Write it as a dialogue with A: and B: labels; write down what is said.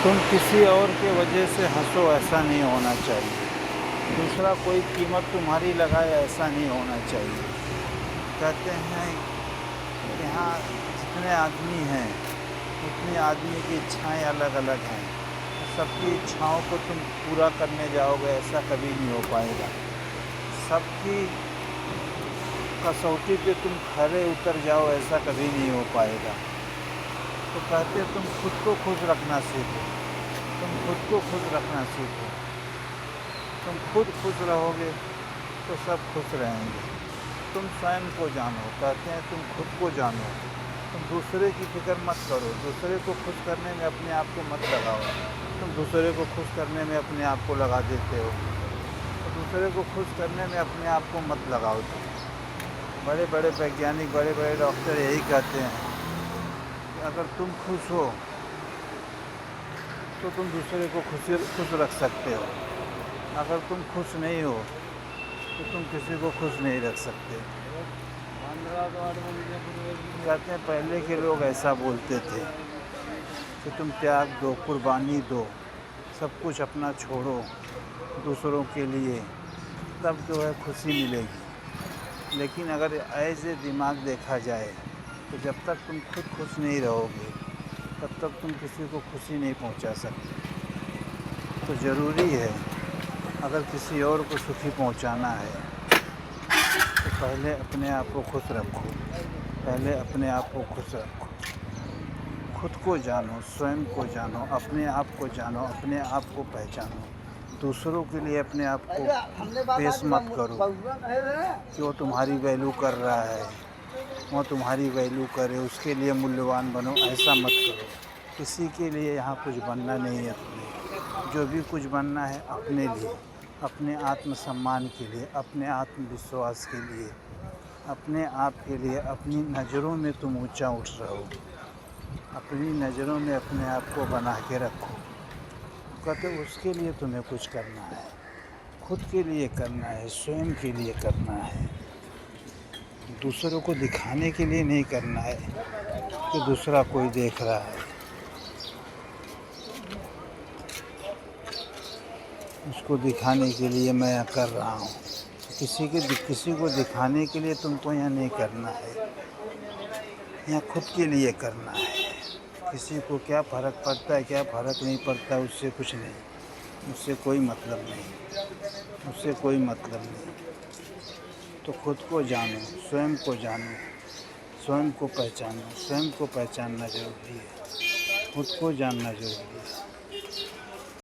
A: तुम किसी और के वजह से हंसो, ऐसा नहीं होना चाहिए। दूसरा कोई कीमत तुम्हारी लगाए, ऐसा नहीं होना चाहिए। कहते हैं यहाँ जितने आदमी हैं उतने आदमी की इच्छाएं अलग अलग हैं। सबकी इच्छाओं को तुम पूरा करने जाओगे, ऐसा कभी नहीं हो पाएगा। सबकी कसौटी पे तुम खरे उतर जाओ, ऐसा कभी नहीं हो पाएगा। तो कहते तुम खुद को खुश रखना सीखो, तुम खुद को खुश रखना सीखो। तुम खुद खुश रहोगे तो सब खुश रहेंगे। तुम स्वयं को जानो, कहते हैं तुम खुद को जानो। तुम दूसरे की फिक्र मत करो, दूसरे को खुश करने में अपने आप को मत लगाओ। तुम दूसरे को खुश करने में अपने आप को लगा देते हो, तो दूसरे को खुश करने में अपने आप को मत लगाओ। तुम बड़े बड़े वैज्ञानिक, बड़े बड़े डॉक्टर यही कहते हैं कि अगर तुम खुश हो तो तुम दूसरे को खुश रख सकते हो। अगर तुम खुश नहीं हो तो तुम किसी को खुश नहीं रख सकते। कहते हैं पहले के लोग ऐसा बोलते थे कि तुम त्याग दो, कुर्बानी दो, सब कुछ अपना छोड़ो दूसरों के लिए, तब जो है खुशी मिलेगी। लेकिन अगर ऐसे दिमाग देखा जाए तो जब तक तुम खुद खुश नहीं रहोगे तब तक तुम किसी को खुशी नहीं पहुंचा सकते। तो ज़रूरी है अगर किसी और को सुखी पहुंचाना है तो पहले अपने आप को खुश रखो, पहले अपने आप को खुश रखो। खुद को जानो, स्वयं को जानो, अपने आप को जानो, अपने आप को पहचानो। दूसरों के लिए अपने आप को पेश मत करो कि वो तुम्हारी वैल्यू कर रहा है, वो तुम्हारी वैल्यू करे, उसके लिए मूल्यवान बनो, ऐसा मत करो। किसी के लिए यहाँ कुछ बनना नहीं है तुम्हें। जो भी कुछ बनना है अपने लिए, अपने आत्मसम्मान के लिए, अपने आत्मविश्वास के लिए, अपने आप के लिए। अपनी नज़रों में तुम ऊंचा उठ रहो, अपनी नज़रों में अपने आप को बना के रखो। कहते उसके लिए तुम्हें कुछ करना है, खुद के लिए करना है, स्वयं के लिए करना है। दूसरों को दिखाने के लिए नहीं करना है कि दूसरा कोई देख रहा है। उसको दिखाने के लिए मैं कर रहा हूँ। किसी को दिखाने के लिए तुमको यहाँ नहीं करना है, यहाँ खुद के लिए करना है। किसी को क्या फ़र्क पड़ता है, क्या फ़र्क नहीं पड़ता, उससे कुछ नहीं, उससे कोई मतलब नहीं, उससे कोई मतलब नहीं। तो खुद को जानो, स्वयं को जानो, स्वयं को पहचानो। स्वयं को पहचानना ज़रूरी है, खुद को जानना ज़रूरी है।